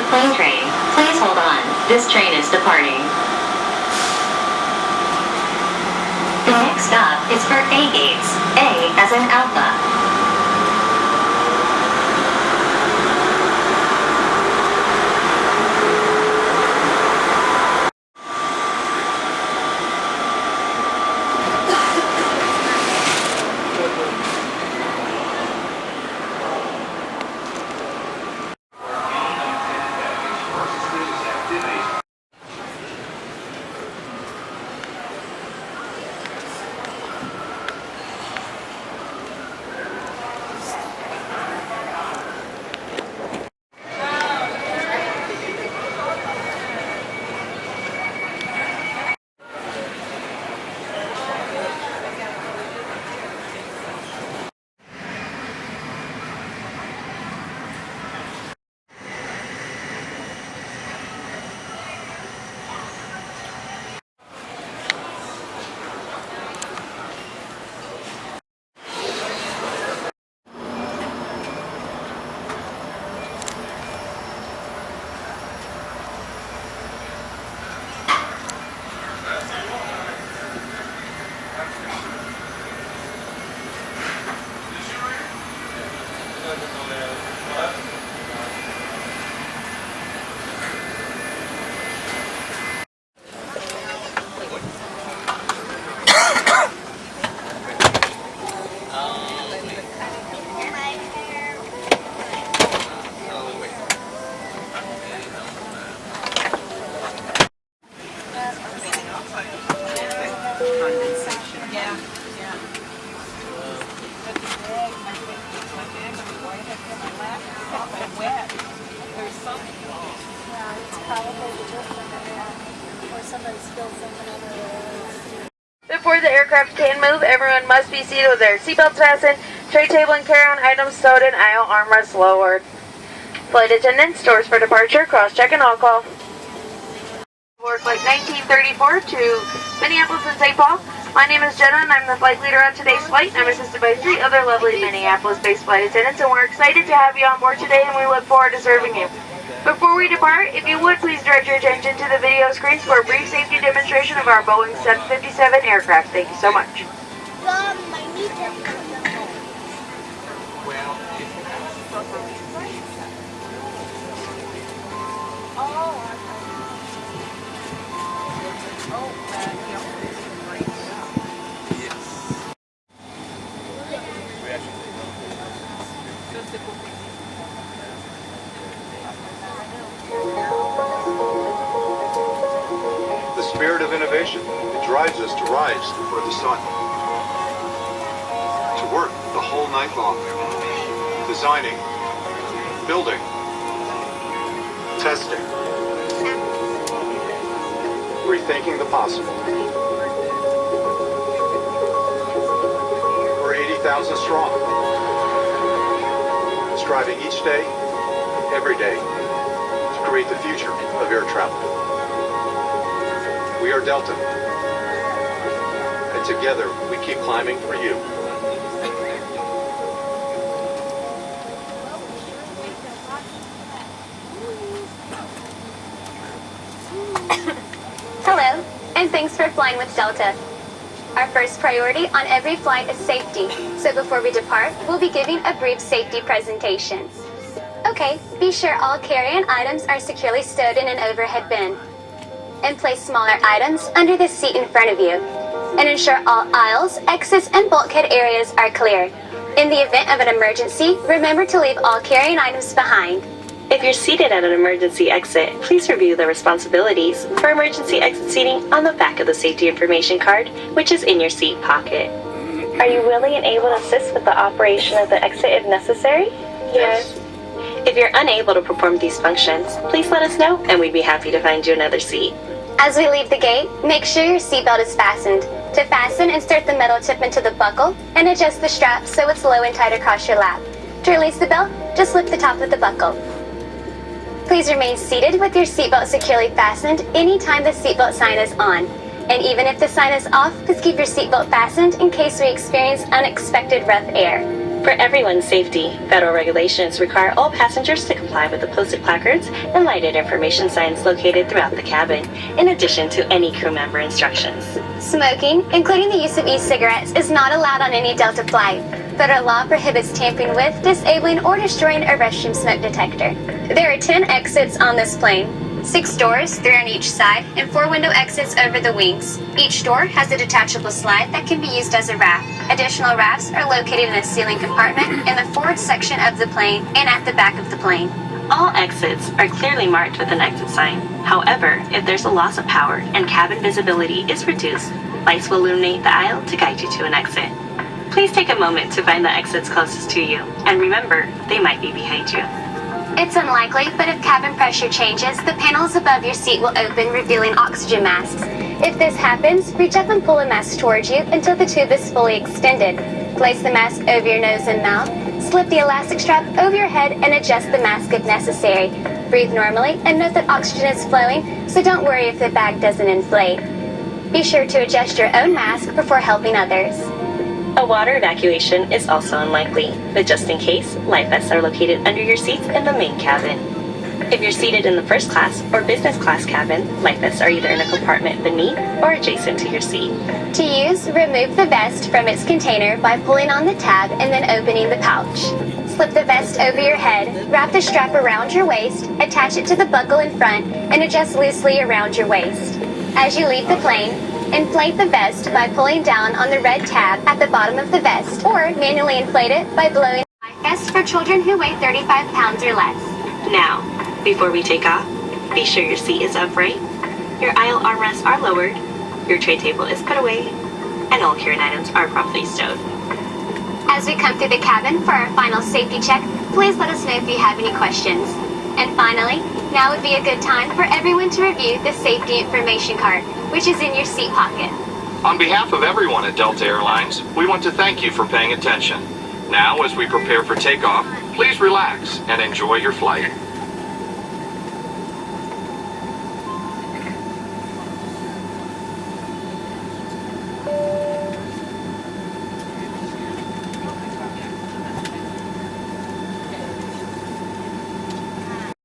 plane train. Please hold on. This train is departing. The next stop is for A gates. A as in Alpha. Before the aircraft can move, everyone must be seated with their seatbelts fastened, tray table and carry-on items stowed, and aisle armrests lowered. Flight attendants, doors for departure, cross-check and all-call. Board flight 1934 to Minneapolis and St. Paul. My name is Jenna and I'm the flight leader on today's flight. I'm assisted by 3 other lovely Minneapolis-based flight attendants, and we're excited to have you on board today and we look forward to serving you. Before we depart, if you would please direct your attention to the video screens for a brief safety demonstration of our Boeing 757 aircraft. Thank you so much. The spirit of innovation, it drives us to rise for the sun. To work the whole night long. Designing, building, testing, rethinking the possible. We're 80,000 strong. Striving each day, every day, to create the future of air travel. We are Delta, and together we keep climbing for you. Hello, and thanks for flying with Delta. Our first priority on every flight is safety, so before we depart, we'll be giving a brief safety presentation. Okay, be sure all carry-on items are securely stowed in an overhead bin. And place smaller items under the seat in front of you. And ensure all aisles, exits, and bulkhead areas are clear. In the event of an emergency, remember to leave all carry-on items behind. If you're seated at an emergency exit, please review the responsibilities for emergency exit seating on the back of the safety information card, which is in your seat pocket. Are you willing and able to assist with the operation of the exit if necessary? Yes. If you're unable to perform these functions, please let us know and we'd be happy to find you another seat. As we leave the gate, make sure your seatbelt is fastened. To fasten, insert the metal tip into the buckle and adjust the strap so it's low and tight across your lap. To release the belt, just lift the top of the buckle. Please remain seated with your seatbelt securely fastened anytime the seatbelt sign is on. And even if the sign is off, please keep your seatbelt fastened in case we experience unexpected rough air. For everyone's safety, federal regulations require all passengers to comply with the posted placards and lighted information signs located throughout the cabin, in addition to any crew member instructions. Smoking, including the use of e-cigarettes, is not allowed on any Delta flight. Federal law prohibits tampering with, disabling, or destroying a restroom smoke detector. There are 10 exits on this plane. 6 doors, 3 on each side, and 4 window exits over the wings. Each door has a detachable slide that can be used as a raft. Additional rafts are located in a ceiling compartment in the forward section of the plane and at the back of the plane. All exits are clearly marked with an exit sign. However, if there's a loss of power and cabin visibility is reduced, lights will illuminate the aisle to guide you to an exit. Please take a moment to find the exits closest to you, and remember, they might be behind you. It's unlikely, but if cabin pressure changes, the panels above your seat will open, revealing oxygen masks. If this happens, reach up and pull a mask towards you until the tube is fully extended. Place the mask over your nose and mouth, slip the elastic strap over your head, and adjust the mask if necessary. Breathe normally, and note that oxygen is flowing, so don't worry if the bag doesn't inflate. Be sure to adjust your own mask before helping others. A water evacuation is also unlikely, but just in case, life vests are located under your seats in the main cabin. If you're seated in the first class or business class cabin, life vests are either in a compartment beneath or adjacent to your seat. To use, remove the vest from its container by pulling on the tab and then opening the pouch. Slip the vest over your head, wrap the strap around your waist, attach it to the buckle in front, and adjust loosely around your waist. As you leave the plane, inflate the vest by pulling down on the red tab at the bottom of the vest, or manually inflate it by blowing the life vest for children who weigh 35 pounds or less. Now, before we take off, be sure your seat is upright, your aisle armrests are lowered, your tray table is put away, and all carry items are properly stowed. As we come through the cabin for our final safety check, please let us know if you have any questions. And finally, now would be a good time for everyone to review the safety information card, which is in your seat pocket. On behalf of everyone at Delta Airlines, we want to thank you for paying attention. Now, as we prepare for takeoff, please relax and enjoy your flight.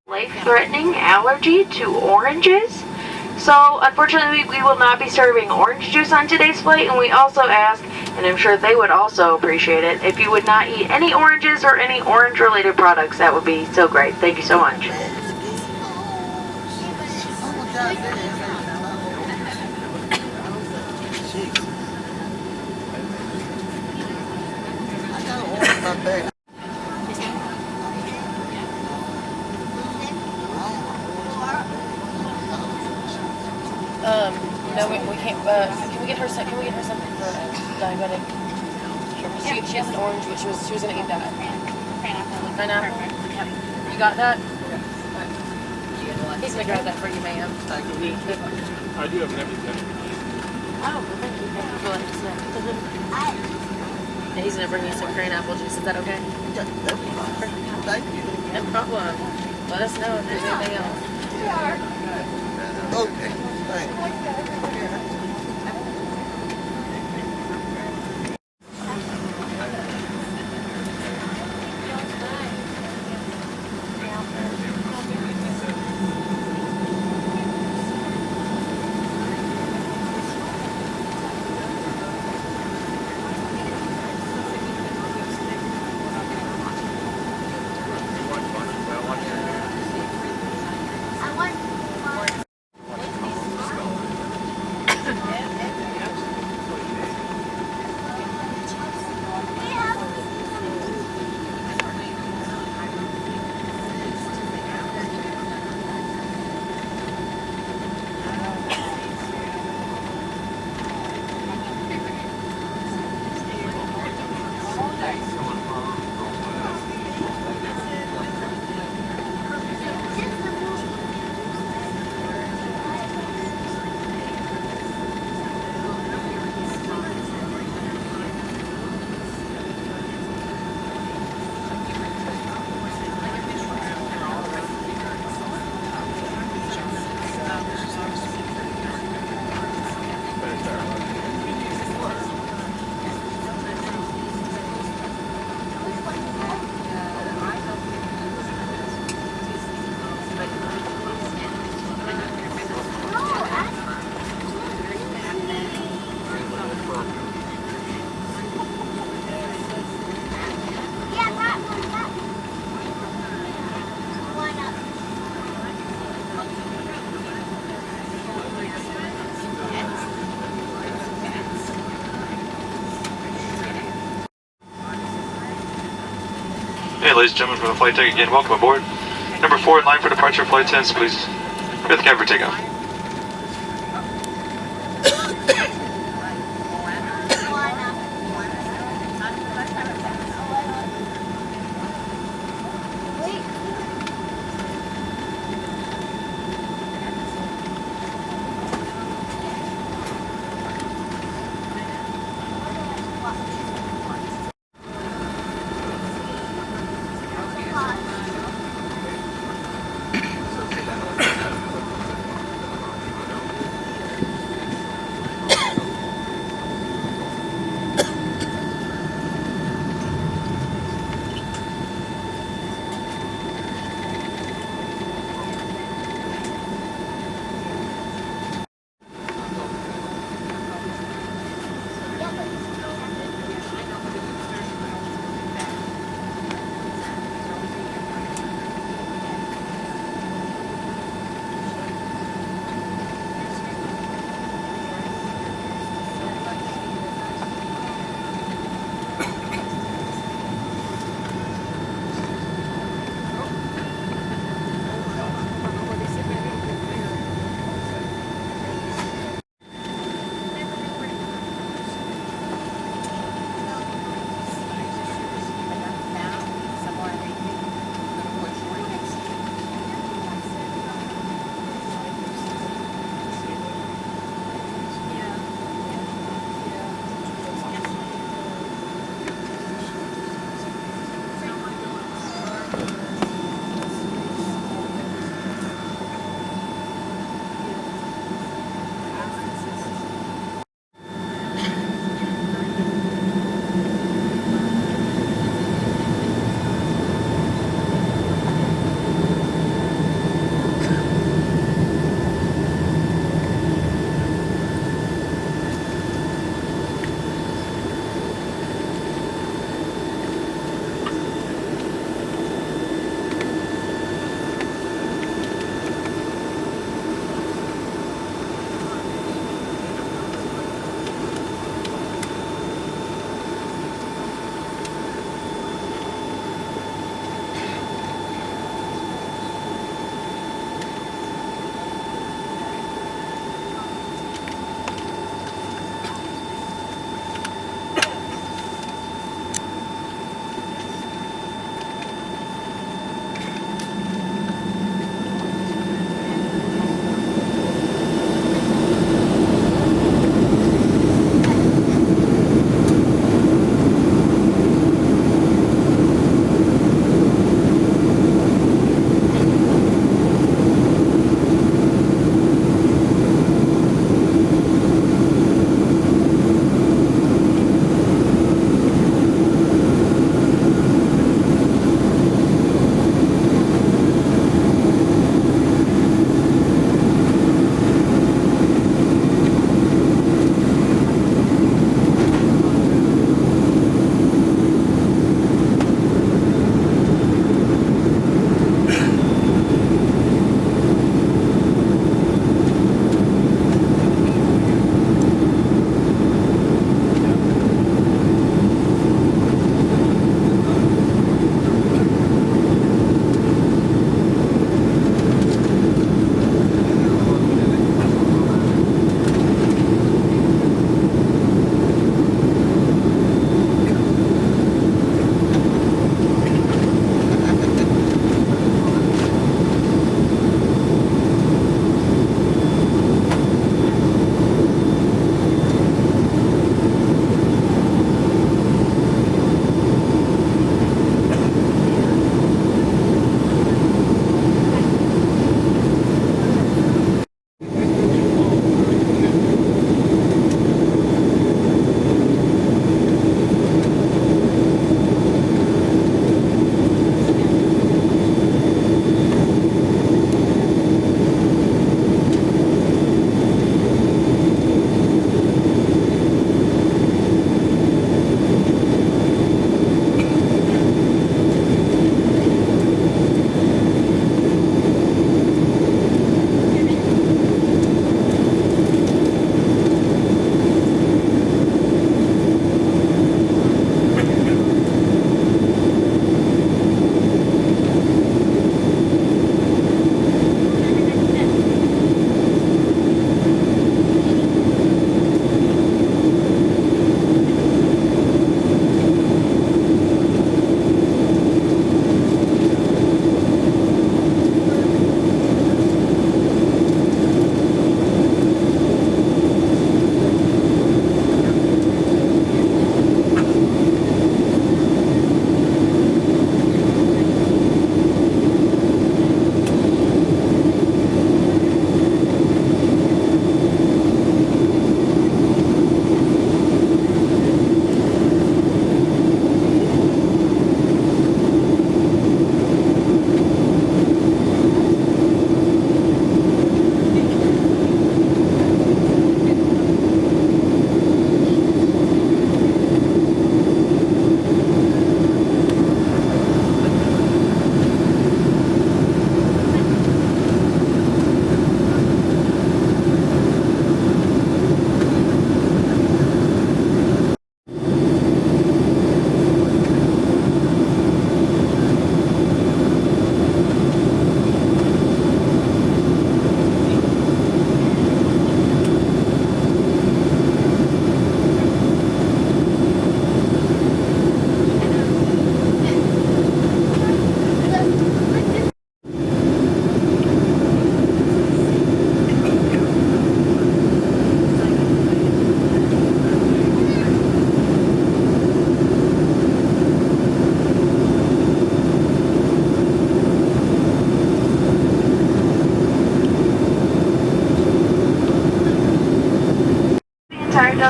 Life-threatening allergy to oranges. So, unfortunately, we will not be serving orange juice on today's flight, and we also ask, and I'm sure they would also appreciate it, if you would not eat any oranges or any orange-related products. That would be so great. Thank you so much. No, we can't. Can we get her something for diabetic? Sure. She has an orange, but she was gonna eat that. Pineapple. You got that? He's gonna grab that for you, ma'am. I do have an empty pen. Oh, well, thank you. Thank you for letting us know. And he's gonna bring you some pineapple juice. Is that okay? Thank you. No problem. Let us know if there's anything else. Okay, thanks. Okay, ladies and gentlemen, from the flight deck again, welcome aboard. Number 4 in line for departure, flight attendants, please. Clear the cabin for takeoff.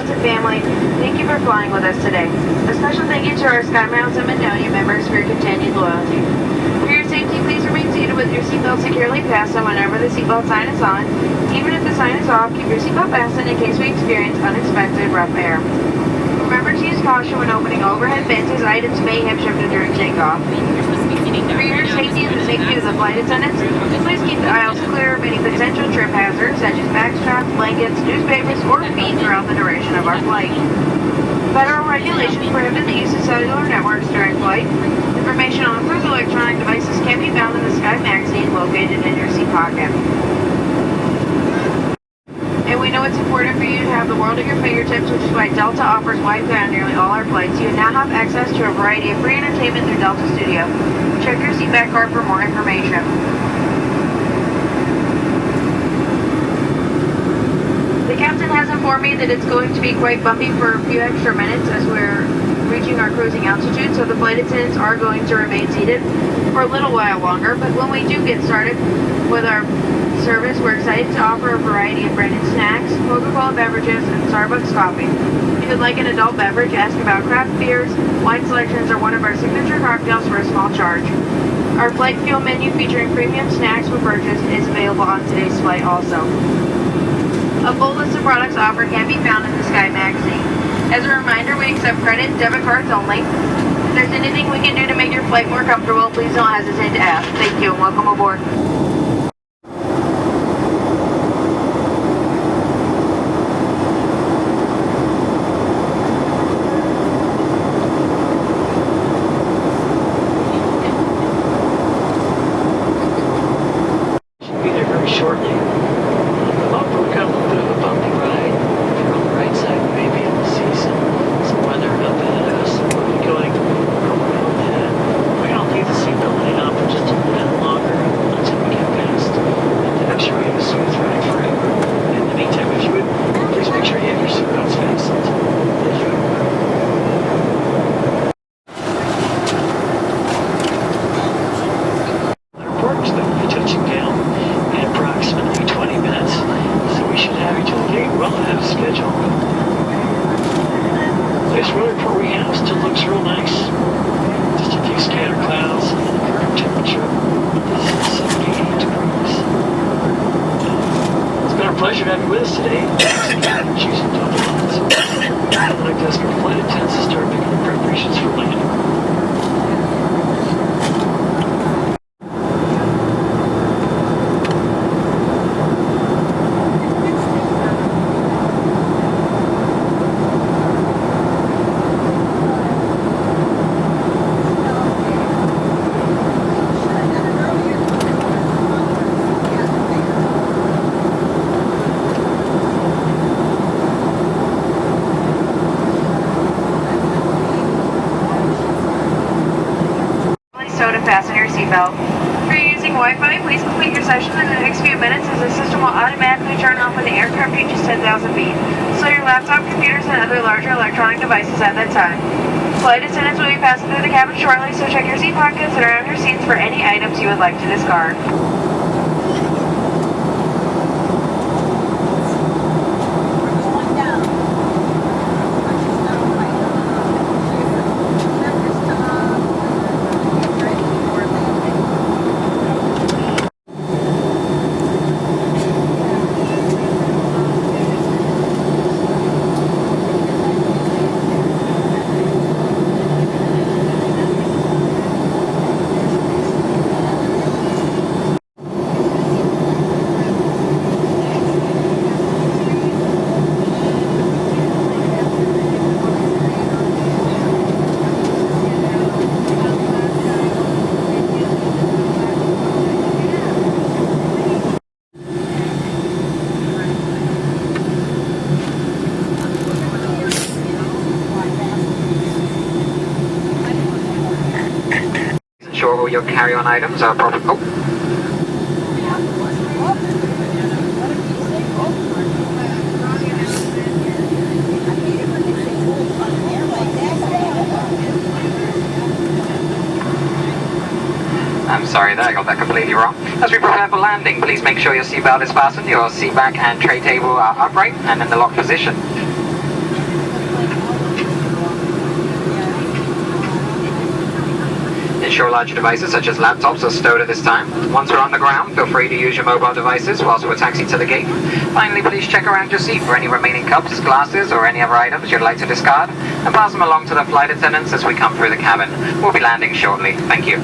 Delta family, thank you for flying with us today. A special thank you to our SkyMiles and Magnolia members for your continued loyalty. For your safety, please remain seated with your seatbelt securely fastened whenever the seatbelt sign is on. Even if the sign is off, keep your seatbelt fastened in case we experience unexpected rough air. Remember to use caution when opening overhead bins as items may have shifted during takeoff. For your safety and the safety of the flight attendants, please keep the aisles clear of any potential trip hazards such as backstraps, blankets, newspapers, or feet throughout the duration of our flight. Federal regulations prohibit the use of cellular networks during flight. Information on approved electronic devices can be found in the Sky magazine located in your seat pocket. And we know it's important for you to have the world at your fingertips, which is why Delta offers Wi-Fi on nearly all our flights. You now have access to a variety of free entertainment through Delta Studio. Check your seatback card for more information. The captain has informed me that it's going to be quite bumpy for a few extra minutes as we're reaching our cruising altitude, so the flight attendants are going to remain seated for a little while longer. But when we do get started with our service, we're excited to offer a variety of branded snacks, Coca-Cola beverages, and Starbucks coffee. If you'd like an adult beverage, ask about craft beers, wine selections, or one of our signature cocktails for a small charge. Our flight fuel menu featuring premium snacks for purchase is available on today's flight also. A full list of products offered can be found in the Sky magazine. As a reminder, we accept credit and debit cards only. If there's anything we can do to make your flight more comfortable, please don't hesitate to ask. Thank you and welcome aboard. Should be there very shortly. Off-road got a little bit of a bumpy ride. If you're on the right side, you may be able to see some weather up ahead of us. We'll be going around that. We're going to leave the seatbelt light on for just a little bit longer until we get past and to make sure we have a smooth ride forever. In the meantime, if you would, please make sure you have your seatbelts fastened. Thank you. Our park's going to be touching down in approximately 20 minutes, so we should have you to the gate well ahead of schedule. This weather report we have still looks real nice. Just a few scattered clouds and the current temperature is 78 degrees. It's been our pleasure to have you with us today. Thanks for choosing Delta Airlines. I'd like to ask our flight attendants to start making the preparations for landing. To fasten your seatbelt. If you're using Wi-Fi, please complete your session in the next few minutes as the system will automatically turn off when the aircraft reaches 10,000 feet. So your laptop, computers, and other larger electronic devices at that time. Flight attendants will be passing through the cabin shortly, so check your seat pockets and around your seats for any items you would like to discard. Ensure all your carry-on items are proper. I'm sorry there, I got that completely wrong. As we prepare for landing, please make sure your seatbelt is fastened, your seat back and tray table are upright and in the locked position. ensure larger devices such as laptops are stowed at this time. Once we're on the ground, feel free to use your mobile devices whilst we're taxiing to the gate. Finally, please check around your seat for any remaining cups, glasses, or any other items you'd like to discard, and pass them along to the flight attendants as we come through the cabin. We'll be landing shortly. Thank you.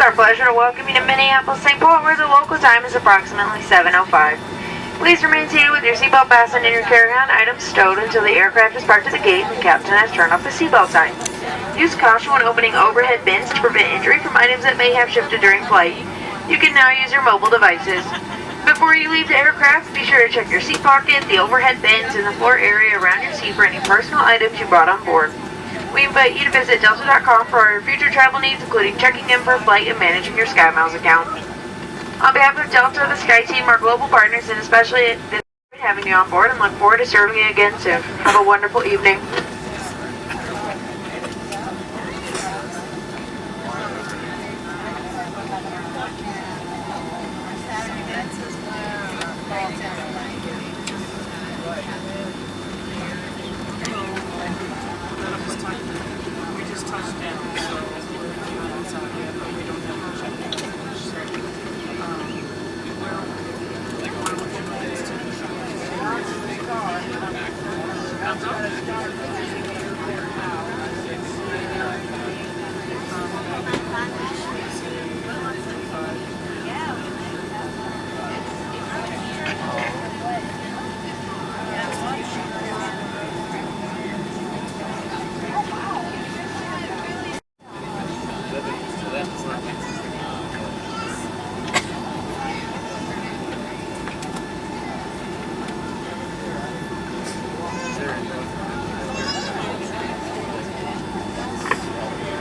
our pleasure to welcome you to Minneapolis, St. Paul, where the local time is approximately 7:05. Please remain seated with your seatbelt fastened and your carry-on items stowed until the aircraft is parked at the gate and the captain has turned off the seatbelt sign. Use caution when opening overhead bins to prevent injury from items that may have shifted during flight. You can now use your mobile devices. Before you leave the aircraft, be sure to check your seat pocket, the overhead bins, and the floor area around your seat for any personal items you brought on board. We invite you to visit Delta.com for our future travel needs, including checking in for a flight and managing your SkyMiles account. On behalf of Delta, the Sky Team, our global partners, and especially having you on board, and look forward to serving you again soon. Have a wonderful evening.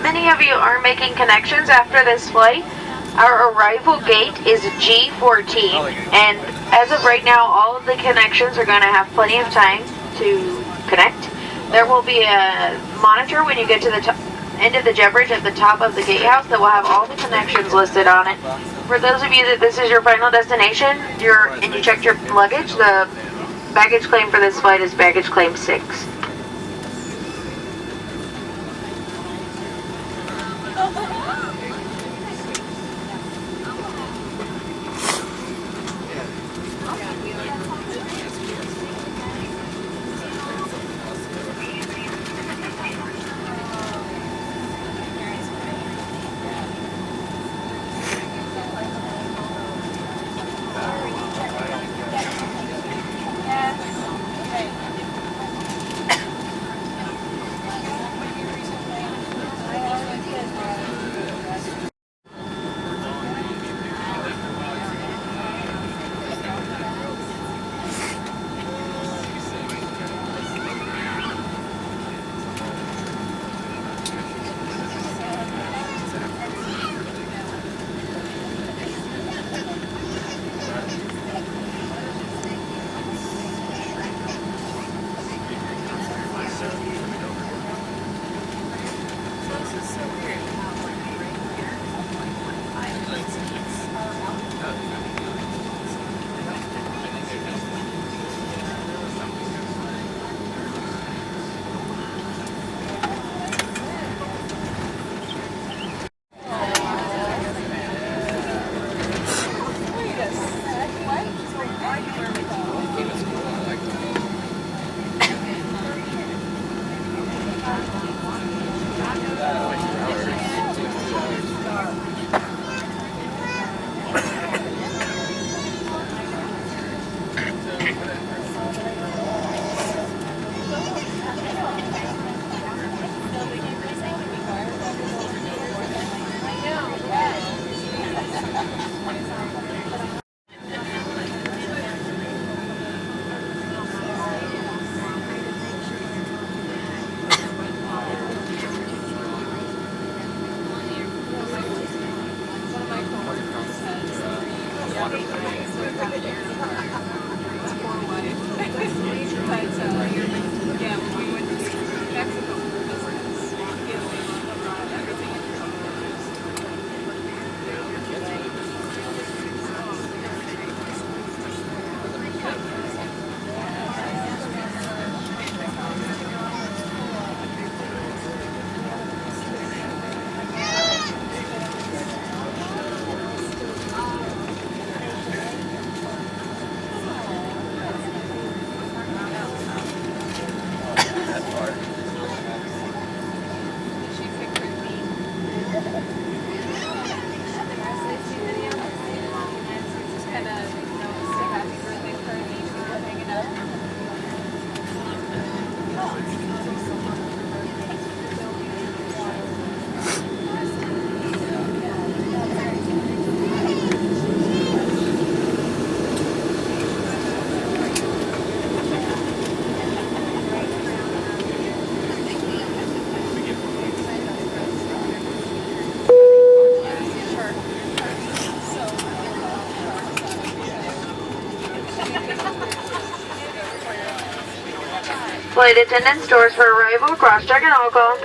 Many of you are making connections after this flight. Our arrival gate is G14, and as of right now, all of the connections are going to have plenty of time to connect. There will be a monitor when you get to the end of the jet bridge at the top of the gatehouse that will have all the connections listed on it. For those of you that this is your final destination, and you checked your luggage, the baggage claim for this flight is baggage claim 6. Flight attendants, doors for arrival, cross-check and all call.